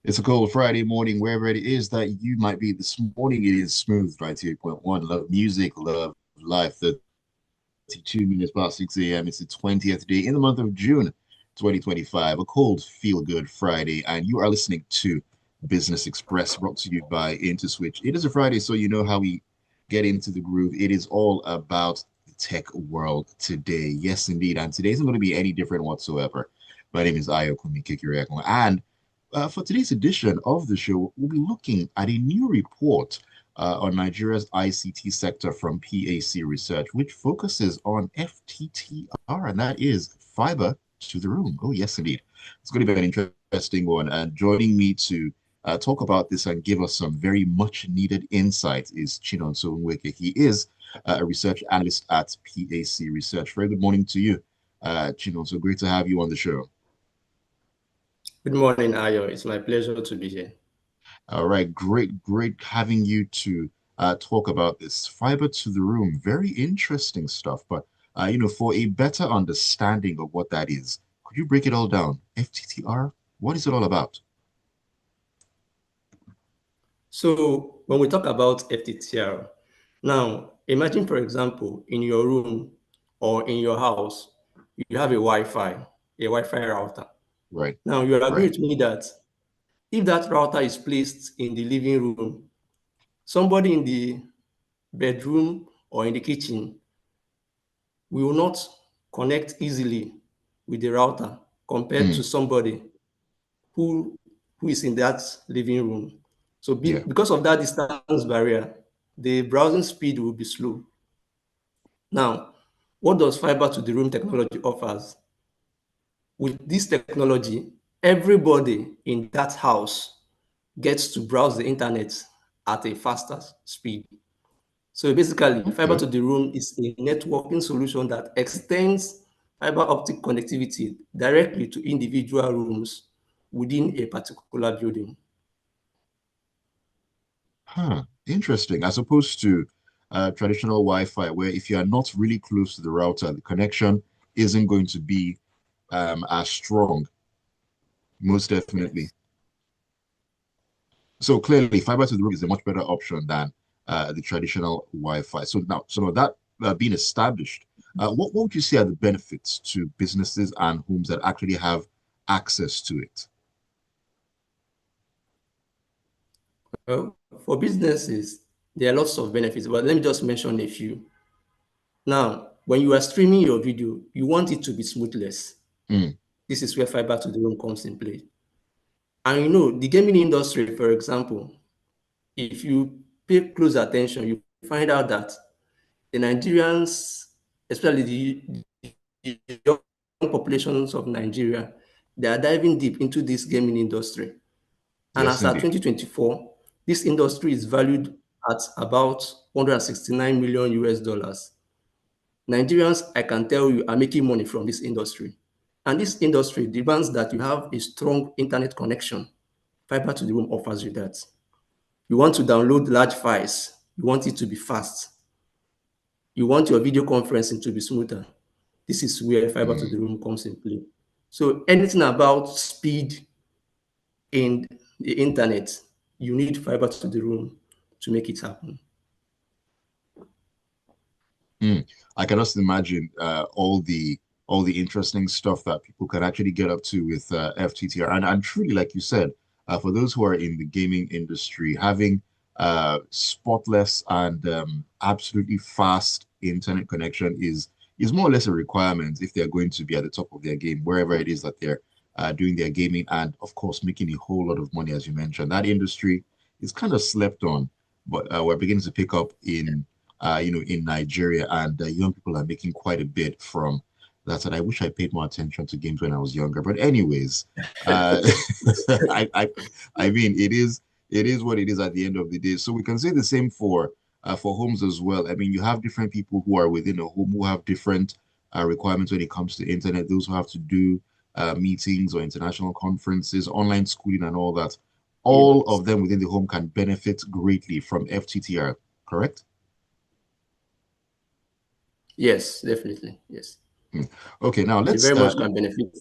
It's a cold Friday morning, wherever it is that you might be this morning. It is smooth, 98.1. Love music, love life. 32 minutes past 6 a.m. It's the 20th day in the month of June, 2025. A cold, feel good Friday. And you are listening to Business Express, brought to you by IntoSwitch. It is a Friday, so you know how we get into the groove. It is all about the tech world today. Yes, indeed. And today isn't going to be any different whatsoever. My name is Ayokunmi, and for today's edition of the show, we'll be looking at a new report on Nigeria's ICT sector from P.A.C Research, which focuses on FTTR, and that is fiber to the room. Oh, yes, indeed. It's going to be an interesting one. And joining me to talk about this and give us some very much needed insight is Chinonso Nweke. He is a research analyst at P.A.C Research. Very good morning to you, Chinonso. Great to have you on the show. Good morning, Ayo. It's my pleasure to be here. All right, great having you to talk about this fiber to the room. Very interesting stuff. But for a better understanding of what that is, could you break it all down? FTTR, what is it all about? So when we talk about FTTR, now imagine, for example, in your room or in your house, you have a Wi-Fi router. Right, Now you agree right. with me that if that router is placed in the living room, somebody in the bedroom or in the kitchen will not connect easily with the router compared Mm, to somebody who who is in that living room. So yeah. because of that distance barrier, the browsing speed will be slow. Now, what does fiber to the room technology offers? With this technology, everybody in that house gets to browse the internet at a faster speed. So basically, fiber Okay. to the room is a networking solution that extends fiber optic connectivity directly to individual rooms within a particular building. Huh. Interesting. As opposed to traditional Wi-Fi, where if you are not really close to the router, the connection isn't going to be as strong. Most definitely. Yes. So clearly, fiber to the room is a much better option than the traditional Wi-Fi. So now that being established, what would you say are the benefits to businesses and homes that actually have access to it? Well, for businesses, there are lots of benefits, but let me just mention a few. Now, when you are streaming your video, you want it to be smoothless. Mm, This is where fiber to the room comes in play. And the gaming industry, for example, if you pay close attention, you find out that the Nigerians, especially the young populations of Nigeria, they are diving deep into this gaming industry. And yes, as at indeed. 2024, this industry is valued at about 169 million US dollars. Nigerians, I can tell you, are making money from this industry. And this industry demands that you have a strong internet connection. Fiber to the room offers you that. You want to download large files, you want it to be fast, you want your video conferencing to be smoother. This is where fiber to Mm, the room comes in play. So anything about speed in the internet, you need fiber to the room to make it happen. mm. I can just imagine all the interesting stuff that people can actually get up to with FTTR. And truly, like you said, for those who are in the gaming industry, having spotless and absolutely fast internet connection is more or less a requirement if they're going to be at the top of their game, wherever it is that they're doing their gaming, and of course making a whole lot of money, as you mentioned. That industry is kind of slept on, but we're beginning to pick up in Nigeria, and young people are making quite a bit from that. And I wish I paid more attention to games when I was younger. But anyways, uh, I, I I mean, it is what it is at the end of the day. So we can say the same for homes as well. I mean, you have different people who are within a home who have different requirements when it comes to internet. Those who have to do meetings or international conferences, online schooling, and all that. All Yes, of them within the home can benefit greatly from FTTR, correct? yes, definitely. Yes. Hmm. Okay, now They let's very much can benefit.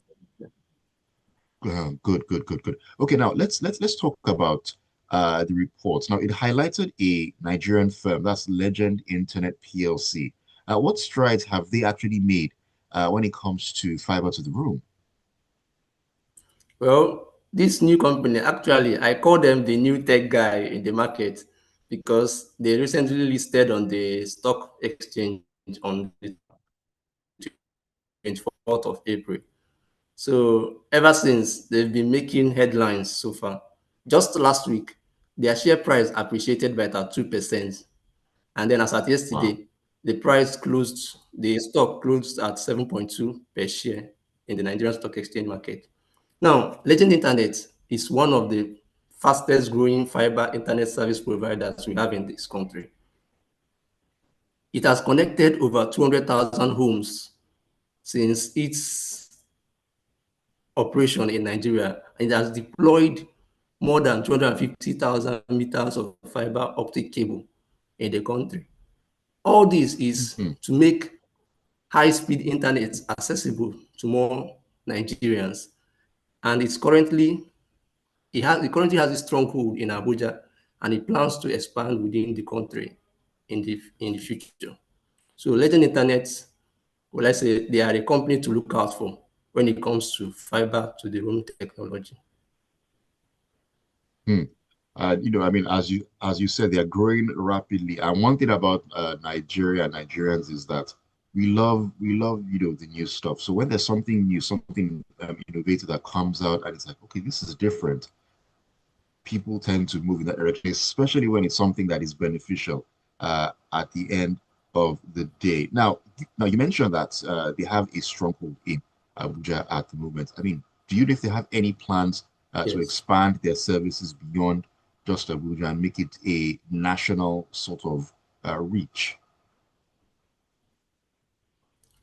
Good. Okay, now let's talk about the reports. Now, it highlighted a Nigerian firm, that's Legend Internet PLC. What strides have they actually made when it comes to fiber to the room? Well, this new company, actually, I call them the new tech guy in the market because they recently listed on the stock exchange on the 24th of April. So ever since, they've been making headlines so far. Just last week, their share price appreciated by about 2%. And then as at Wow. yesterday, the stock closed at 7.2 per share in the Nigerian stock exchange market. Now, Legend Internet is one of the fastest growing fiber internet service providers we have in this country. It has connected over 200,000 homes since its operation in Nigeria. It has deployed more than 250,000 meters of fiber optic cable in the country. All this is Mhm. to make high-speed internet accessible to more Nigerians. And it currently has a stronghold in Abuja, and it plans to expand within the country in the future. So Legend Internet, well, I say they are a company to look out for when it comes to fiber to the room technology. Hmm. I mean, as you said, they are growing rapidly. And one thing about Nigeria and Nigerians is that we love the new stuff. So when there's something new, something innovative that comes out, and it's like, okay, this is different, people tend to move in that direction, especially when it's something that is beneficial at the end of the day. Now you mentioned that they have a stronghold in Abuja at the moment. I mean, do you know if they have any plans to Yes. expand their services beyond just Abuja and make it a national sort of reach?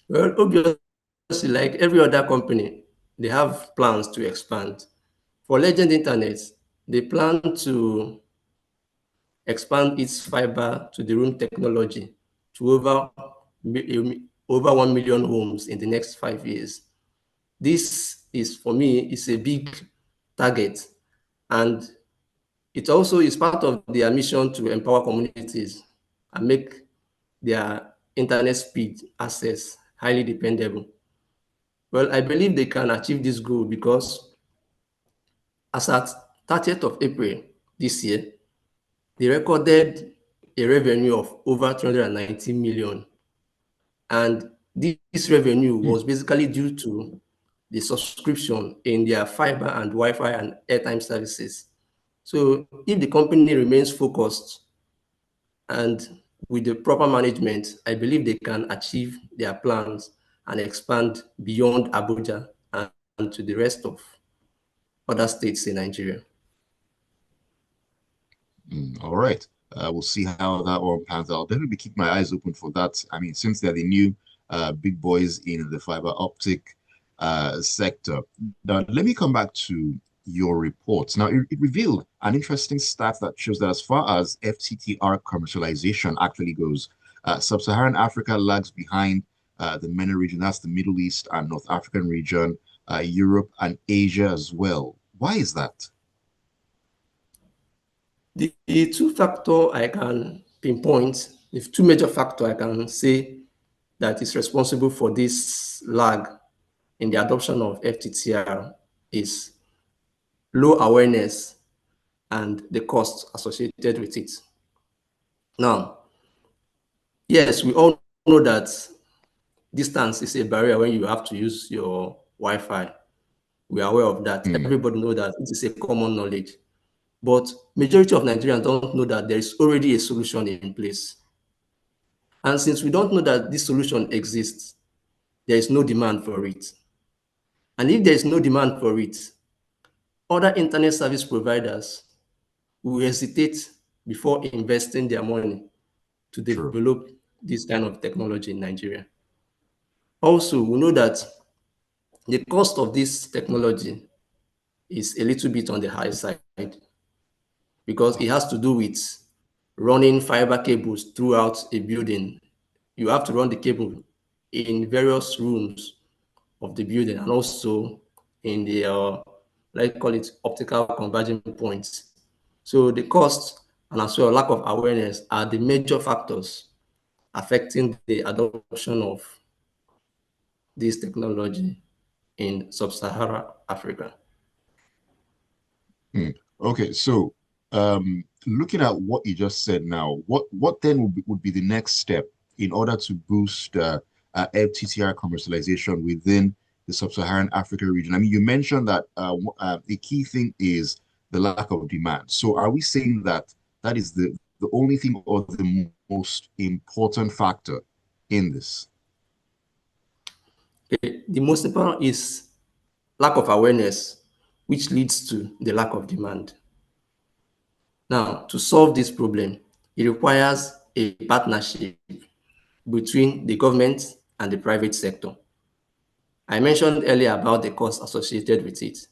Well, obviously, like every other company, they have plans to expand. For Legend Internet, they plan to expand its fiber to the room technology to over 1 million homes in the next 5 years. This is, for me, is a big target, and it also is part of their mission to empower communities and make their internet speed access highly dependable. Well, I believe they can achieve this goal because as at 30th of April this year, they recorded a revenue of over 290 million. And this revenue Hmm. was basically due to the subscription in their fiber and Wi-Fi and airtime services. So if the company remains focused and with the proper management, I believe they can achieve their plans and expand beyond Abuja and to the rest of other states in Nigeria. All right. We'll see how that one pans out. Definitely keep my eyes open for that. I mean, since they're the new big boys in the fiber optic sector. Now, let me come back to your report. Now, it revealed an interesting stat that shows that as far as FTTR commercialization actually goes, sub-Saharan Africa lags behind the MENA region, that's the Middle East and North African region, Europe and Asia as well. Why is that? The two factor I can pinpoint, the two major factor I can say that is responsible for this lag in the adoption of FTTR is low awareness and the costs associated with it. Now, yes, we all know that distance is a barrier when you have to use your Wi-Fi. We are aware of that. Hmm, Everybody knows that it is a common knowledge. But majority of Nigerians don't know that there is already a solution in place. And since we don't know that this solution exists, there is no demand for it. And if there is no demand for it, other internet service providers will hesitate before investing their money to true. develop this kind of technology in Nigeria. Also, we know that the cost of this technology is a little bit on the high side because it has to do with running fiber cables throughout a building. You have to run the cable in various rooms of the building and also in the like call it optical converging points. So the cost and as well lack of awareness are the major factors affecting the adoption of this technology in sub-Saharan Africa. Okay, so looking at what you just said now, what then would be the next step in order to boost FTTR commercialization within the sub-Saharan Africa region? I mean, you mentioned that the key thing is the lack of demand. So are we saying that that is the only thing or the most important factor in this? Okay. The most important is lack of awareness, which leads to the lack of demand. Now, to solve this problem, it requires a partnership between the government and the private sector. I mentioned earlier about the costs associated with it.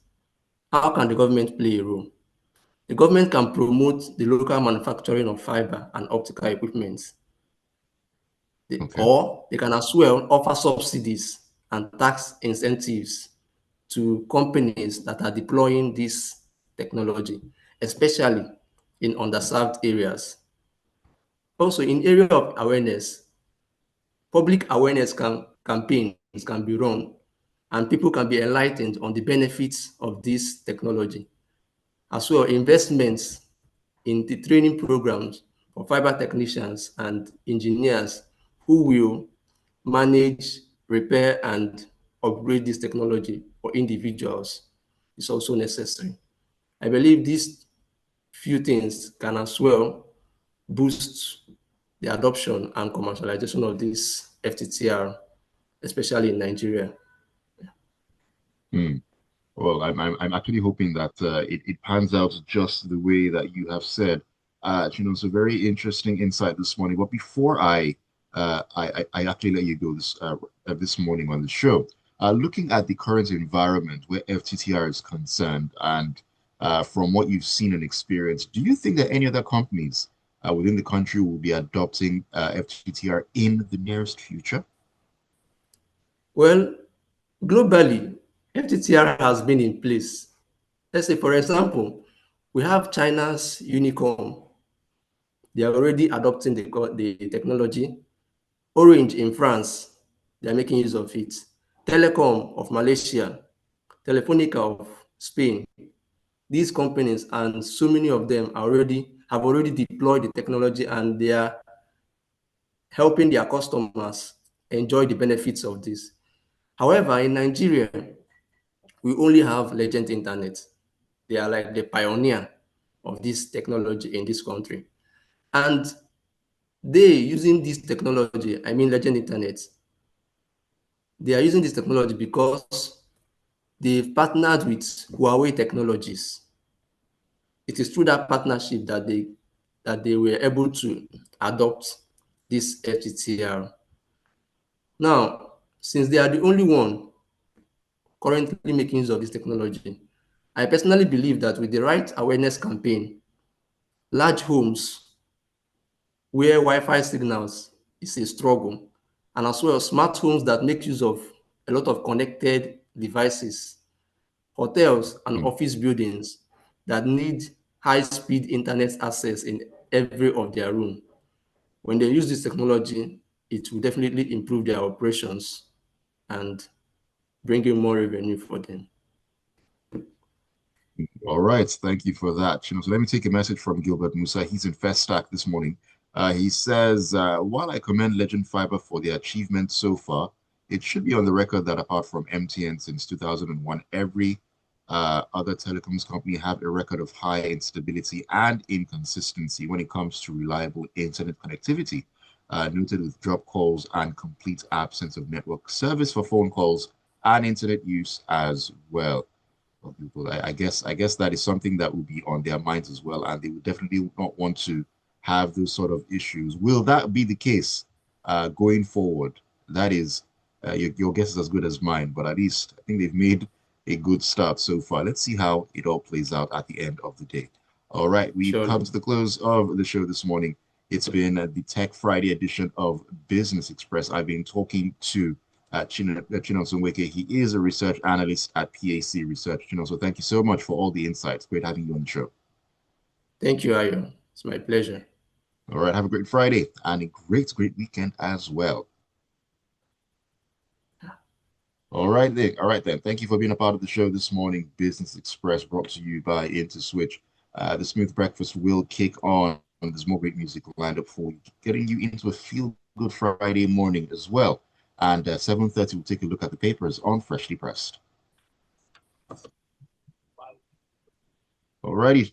How can the government play a role? The government can promote the local manufacturing of fiber and optical equipment, Okay. or they can as well offer subsidies and tax incentives to companies that are deploying this technology, especially in underserved areas. Also, in area of awareness, public awareness campaigns can be run and people can be enlightened on the benefits of this technology. As well, investments in the training programs for fiber technicians and engineers who will manage, repair, and upgrade this technology for individuals is also necessary. I believe these few things can as well boost the adoption and commercialization of this FTTR, especially in Nigeria. Hmm. Well, I'm actually hoping that it pans out just the way that you have said. So very interesting insight this morning. But before I actually let you go this morning on the show, looking at the current environment where FTTR is concerned, and from what you've seen and experienced, do you think that any other companies within the country will be adopting FTTR in the nearest future? Well, globally, FTTR has been in place. Let's say, for example, we have China's Unicom. They are already adopting the technology. Orange in France, they are making use of it. Telecom of Malaysia, Telefonica of Spain, these companies and so many of them have already deployed the technology and they are helping their customers enjoy the benefits of this. However, in Nigeria, we only have Legend Internet. They are like the pioneer of this technology in this country. And they using this technology, I mean Legend Internet, they are using this technology because they've partnered with Huawei Technologies. It is through that partnership that they were able to adopt this FTTR. Now, since they are the only one currently making use of this technology, I personally believe that with the right awareness campaign, large homes where Wi-Fi signals is a struggle, and as well smart homes that make use of a lot of connected devices, hotels and Hmm. office buildings that need high-speed internet access in every of their room. When they use this technology, it will definitely improve their operations and bring in more revenue for them. All right, thank you for that. So let me take a message from Gilbert Musa. He's in Festac this morning. He says, while I commend Legend Fiber for their achievement so far, it should be on the record that apart from MTN since 2001, every other telecoms company have a record of high instability and inconsistency when it comes to reliable internet connectivity, noted with drop calls and complete absence of network service for phone calls and internet use as well of people. I guess that is something that will be on their minds as well, and they would definitely not want to have those sort of issues. Will that be the case going forward? That is, your guess is as good as mine, but at least I think they've made a good start so far. Let's see how it all plays out at the end of the day. All right, we've come Surely. to the close of the show this morning. It's been the Tech Friday edition of Business Express. I've been talking to Chinonso Nweke. He is a research analyst at P.A.C Research. Chinonso, thank you so much for all the insights. Great having you on the show. Thank you, Ayo. It's my pleasure. All right, have a great Friday and a great weekend as well. All right then. Thank you for being a part of the show this morning. Business Express brought to you by IntoSwitch. The Smooth Breakfast will kick on. There's more great music lined up for you, getting you into a feel-good Friday morning as well. And 7:30, we'll take a look at the papers on Freshly Pressed. All righty,